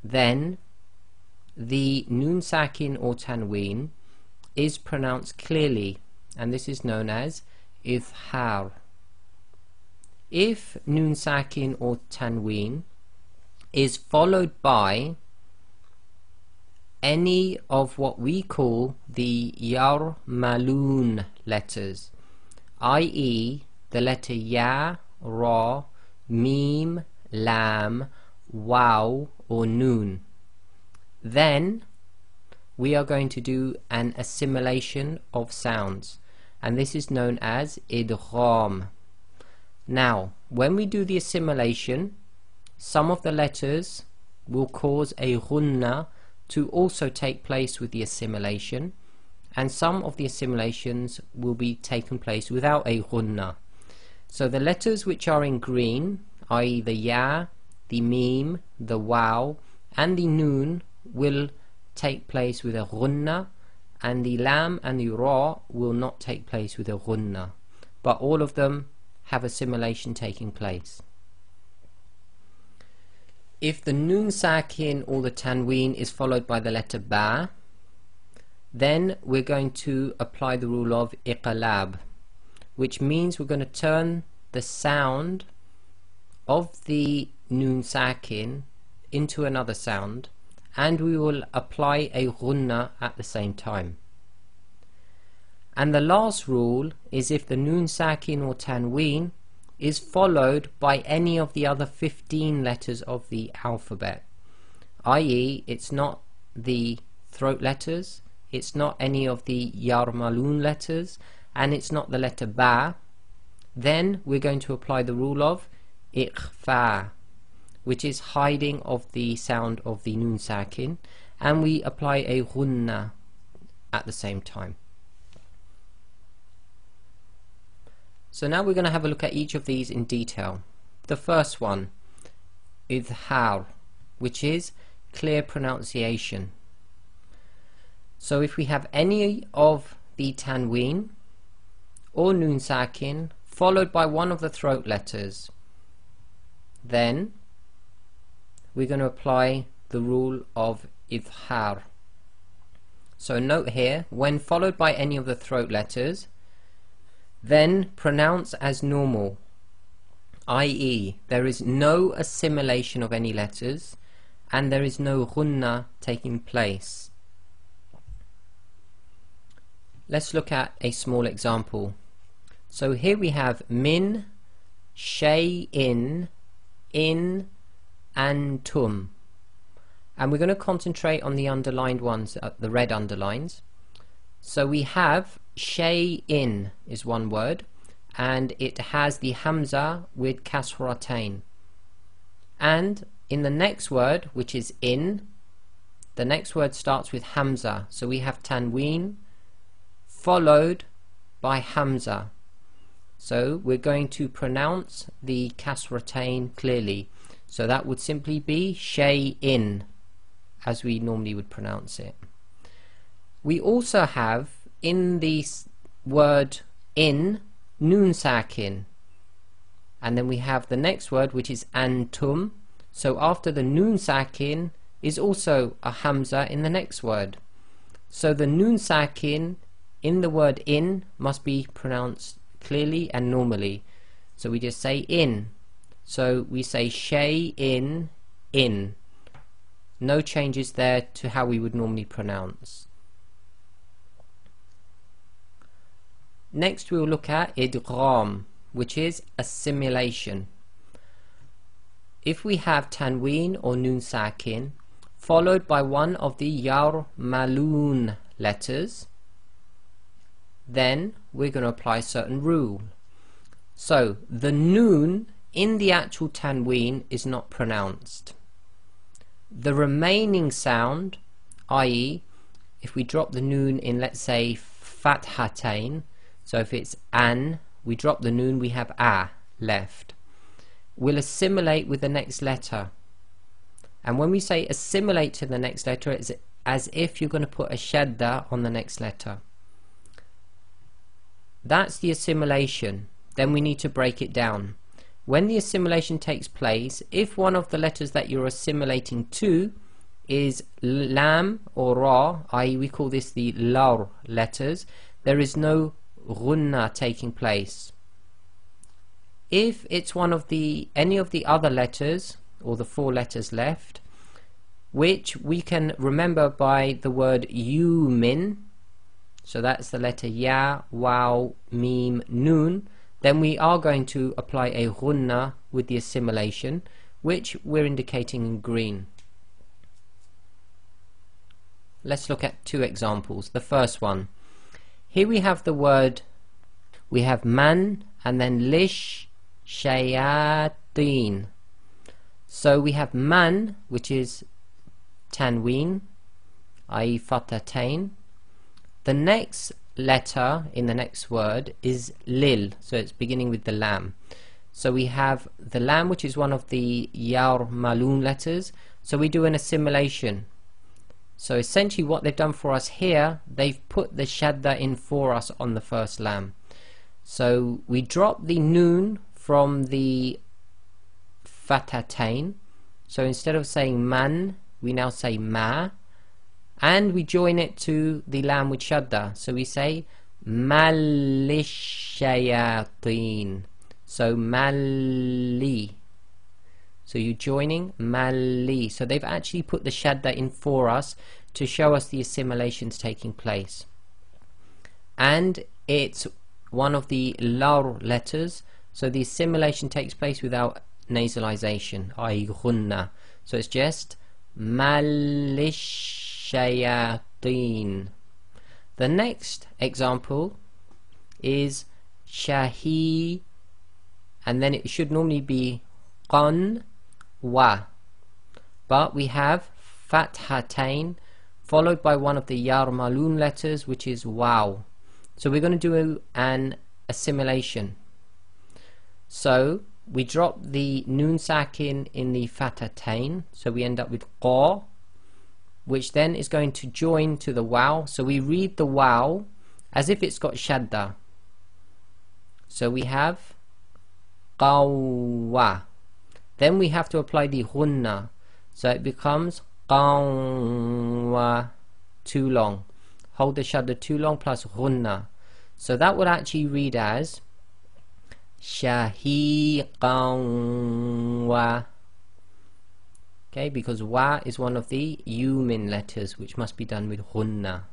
then the Noon Saakin or Tanween is pronounced clearly, and this is known as Izhar. If Noon Saakin or Tanween is followed by any of what we call the Yarmaloon letters, i.e. the letter Ya, Ra, Mim, Lam, Waw or Noon, then we are going to do an assimilation of sounds, and this is known as Idghaam. Now, when we do the assimilation, some of the letters will cause a Ghunna to also take place with the assimilation, and some of the assimilations will be taken place without a Ghunna. So the letters which are in green, i.e. the Ya, the Mim, the Waw and the Noon, will take place with a Ghunna, and the Lam and the Ra will not take place with a Ghunna, but all of them have assimilation taking place. If the Noon Saakin or the Tanween is followed by the letter Ba, then we're going to apply the rule of Iqlaab, which means we're going to turn the sound of the Noon Saakin into another sound, and we will apply a Ghunna at the same time. And the last rule is if the Noon Saakin or Tanween is followed by any of the other 15 letters of the alphabet, i.e. it's not the throat letters, it's not any of the Yarmaloon letters, and it's not the letter Ba, then we're going to apply the rule of Ikhfaa, which is hiding of the sound of the Noon Saakin, and we apply a Ghunna at the same time. So now we're going to have a look at each of these in detail. The first one, Izhar, which is clear pronunciation. So if we have any of the Tanween or Noon Saakin followed by one of the throat letters, then we're going to apply the rule of Izhar. So note here, when followed by any of the throat letters, then pronounce as normal, i.e. there is no assimilation of any letters and there is no Ghunna taking place. Let's look at a small example. So here we have min, shay'in, in, antum, and we're going to concentrate on the underlined ones, the red underlines. So we have shay'in is one word, and it has the hamza with kasratain, and in the next word, which is in, the next word starts with hamza, so we have tanween followed by hamza. So we're going to pronounce the kasratain clearly, so that would simply be shay'in as we normally would pronounce it. We also have in the word in Noon Saakin, and then we have the next word, which is antum, so after the Noon Saakin is also a hamza in the next word, so the Noon Saakin in the word in must be pronounced clearly and normally, so we just say in, so we say shay'in, in, no changes there to how we would normally pronounce. Next we will look at Idghaam, which is assimilation. If we have Tanween or Noon Saakin followed by one of the Yarmaloon letters, then we're going to apply a certain rule. So the Noon in the actual Tanween is not pronounced. The remaining sound, i.e. if we drop the Noon in, let's say, Fathatain, so if it's an, we drop the Noon, we have a left, will assimilate with the next letter. And when we say assimilate to the next letter, it's as if you're going to put a shadda on the next letter. That's the assimilation. Then we need to break it down. When the assimilation takes place, if one of the letters that you're assimilating to is lam or ra, i.e. we call this the lar letters. There is no ghunna taking place. If it's any of the other letters, or the 4 letters left, which we can remember by the word yumin, so that's the letter ya, waw, mim, noon, then we are going to apply a ghunna with the assimilation, which we're indicating in green. Let's look at 2 examples. The first one, here we have the word, we have man and then lish shayateen. So we have man, which is Tanween, i.e. fatatain. The next letter in the next word is lil, so it's beginning with the lam. So we have the lam, which is one of the yar maloon letters, so we do an assimilation. So essentially what they've done for us here, they've put the shadda in for us on the first lam. So we drop the noon from the fatatain, so instead of saying man, we now say ma, and we join it to the lam with shadda, so we say malishayateen, so mali, so you're joining mali. So they've actually put the shadda in for us to show us the assimilations taking place, and it's one of the lar letters, so the assimilation takes place without nasalization, i.e. ghunna. So it's just malishayateen. The next example is shahi, and then it should normally be qan wa, but we have fathatain followed by one of the yar maloon letters, which is waw. So we're going to do an assimilation. So we drop the noon sakin in the fatatain, so we end up with qa, which then is going to join to the waw. So we read the waw as if it's got shadda. So we have qawwa. Then we have to apply the ghunna, so it becomes qawwa, too long. Hold the shadda too long plus ghunna. So that would actually read as shahiqan wa. Okay, because wa is one of the yumin letters, which must be done with ghunna.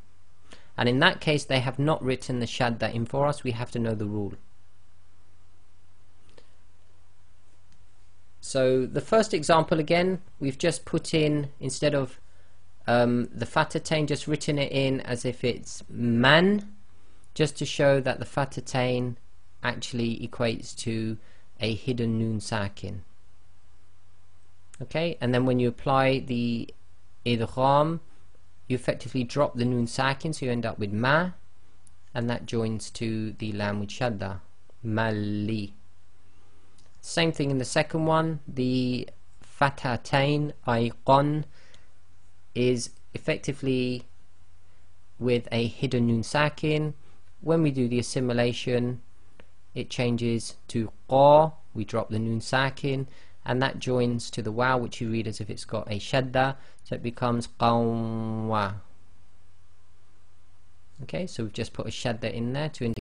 And in that case, they have not written the shadda in for us. We have to know the rule. So the first example again, we've just put in, instead of the fatatain, just written it in as if it's man, just to show that the fatatain actually equates to a hidden noon sakin. Okay, and then when you apply the idghaam, you effectively drop the noon sakin, so you end up with ma, and that joins to the lam with shadda, mali. Same thing in the second one, the fatatain, i.e. qan, is effectively with a hidden noon sakin. When we do the assimilation, it changes to qa, we drop the noon sakin, and that joins to the waw, which you read as if it's got a shadda, so it becomes qawwa. Okay, so we've just put a shadda in there to indicate